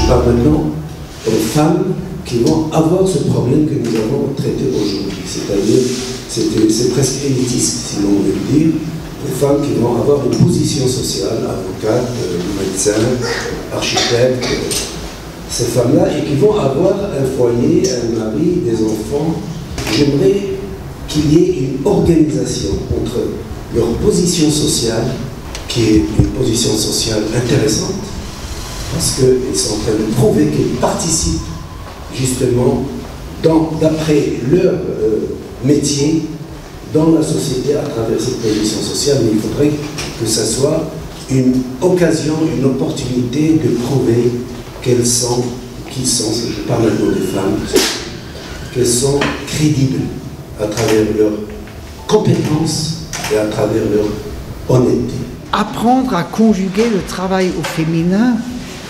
parle maintenant aux femmes qui vont avoir ce problème que nous avons traité aujourd'hui. C'est-à-dire, c'est presque élitiste, si l'on veut le dire, les femmes qui vont avoir une position sociale, avocate, médecin, architecte, ces femmes-là, et qui vont avoir un foyer, un mari, des enfants. J'aimerais qu'il y ait une organisation entre leur position sociale, qui est une position sociale intéressante, parce qu'ils sont en train de prouver qu'ils participent justement, d'après leur métier, dans la société à travers cette position sociale, mais il faudrait que ça soit une occasion, une opportunité de prouver qu'elles sont, je parle maintenant des femmes, qu'elles sont crédibles à travers leurs compétences et à travers leur honnêteté. Apprendre à conjuguer le travail au féminin,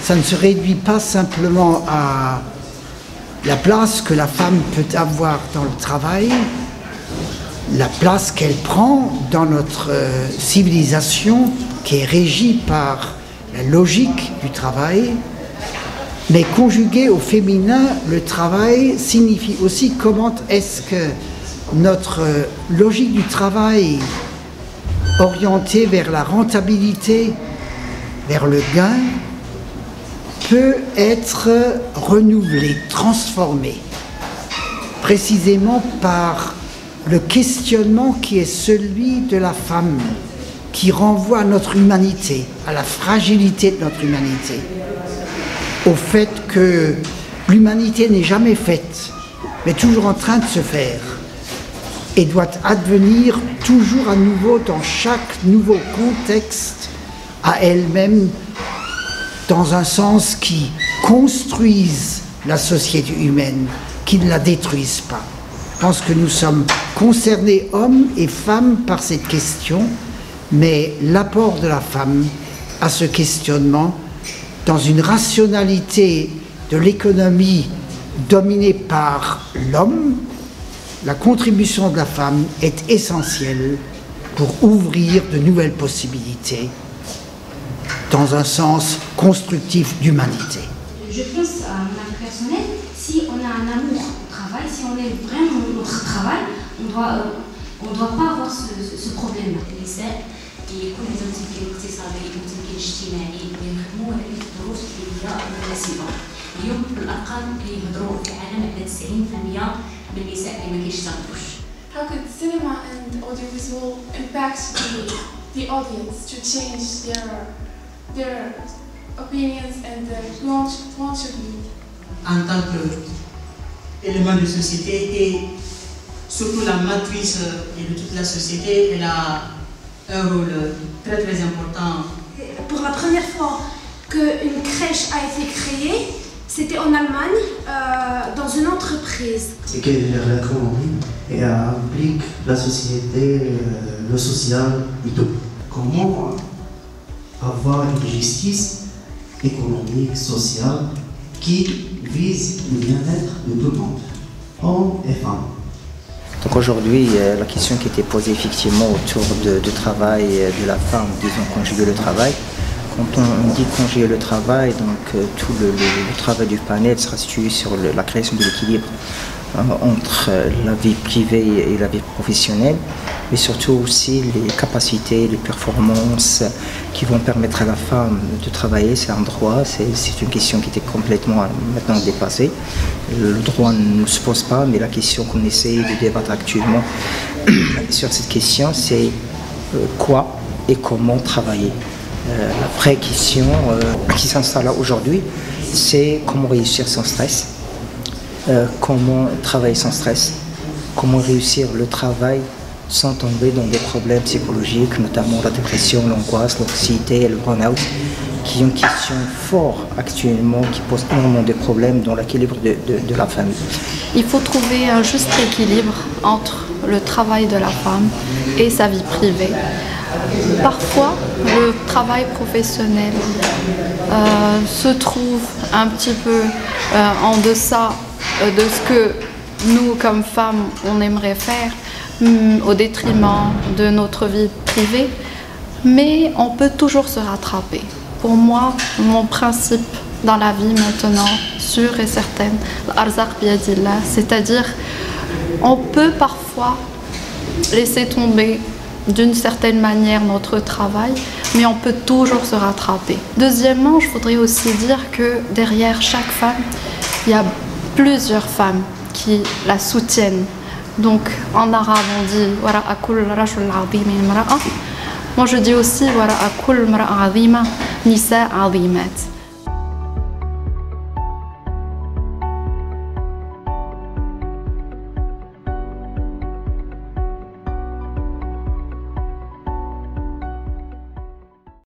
ça ne se réduit pas simplement à la place que la femme peut avoir dans le travail, la place qu'elle prend dans notre civilisation qui est régie par la logique du travail. Mais conjuguer au féminin le travail signifie aussi comment est-ce que notre logique du travail orientée vers la rentabilité, vers le gain, peut être renouvelée, transformée, précisément par le questionnement qui est celui de la femme, qui renvoie à notre humanité, à la fragilité de notre humanité, au fait que l'humanité n'est jamais faite, mais toujours en train de se faire, et doit advenir toujours à nouveau dans chaque nouveau contexte à elle-même, dans un sens qui construise la société humaine, qui ne la détruise pas. Je pense que nous sommes concernés, hommes et femmes, par cette question, mais l'apport de la femme à ce questionnement, dans une rationalité de l'économie dominée par l'homme, la contribution de la femme est essentielle pour ouvrir de nouvelles possibilités dans un sens constructif d'humanité. Je pense à ma personnelle, si on a un amour au travail, si on aime vraiment notre travail, on doit pas avoir ce problème-là. يكون لازم تمكين اقتصادي وتمكين اجتماعي ويخدموا على الظروف اللي هي مناسبه. اليوم الارقام كيهضروا في العالم على 90% من النساء اللي ما كيشتغلوش. How could cinema and audiovisual impact the audience to change their opinions and their point of view? En tant qu'élément de société et surtout la matrice de toute la société, elle a un rôle très très important. Pour la première fois qu'une crèche a été créée, c'était en Allemagne, dans une entreprise. Et qu'elle gère l'économie et implique la société, le social et tout. Comment avoir une justice économique, sociale, qui vise le bien-être de tout le monde, hommes et femmes. Donc aujourd'hui, la question qui était posée effectivement autour du travail de la femme, disons conjuguer le travail. Quand on dit conjuguer le travail, donc tout le travail du panel sera situé sur la création de l'équilibre entre la vie privée et la vie professionnelle, mais surtout aussi les capacités, les performances qui vont permettre à la femme de travailler. C'est un droit, c'est une question qui était complètement maintenant dépassée. Le droit ne se pose pas, mais la question qu'on essaie de débattre actuellement sur cette question, c'est quoi et comment travailler. La vraie question qui s'installe aujourd'hui, c'est comment réussir sans stress. Comment travailler sans stress, comment réussir le travail sans tomber dans des problèmes psychologiques, notamment la dépression, l'angoisse, l'anxiété et le burn-out, qui est une question forte actuellement, qui pose énormément de problèmes dans l'équilibre de la famille. Il faut trouver un juste équilibre entre le travail de la femme et sa vie privée. Parfois, le travail professionnel se trouve un petit peu en deçà de ce que nous, comme femmes, on aimerait faire, au détriment de notre vie privée, mais on peut toujours se rattraper. Pour moi, mon principe dans la vie maintenant, sûre et certaine. L'arzaq biyadillah, c'est-à-dire on peut parfois laisser tomber d'une certaine manière notre travail, mais on peut toujours se rattraper. Deuxièmement, je voudrais aussi dire que derrière chaque femme, il y a plusieurs femmes qui la soutiennent. Donc en arabe on dit wara'a kull rajul azim imra'a. Moi je dis aussi wara'a kull imra'a azima nisa azimat.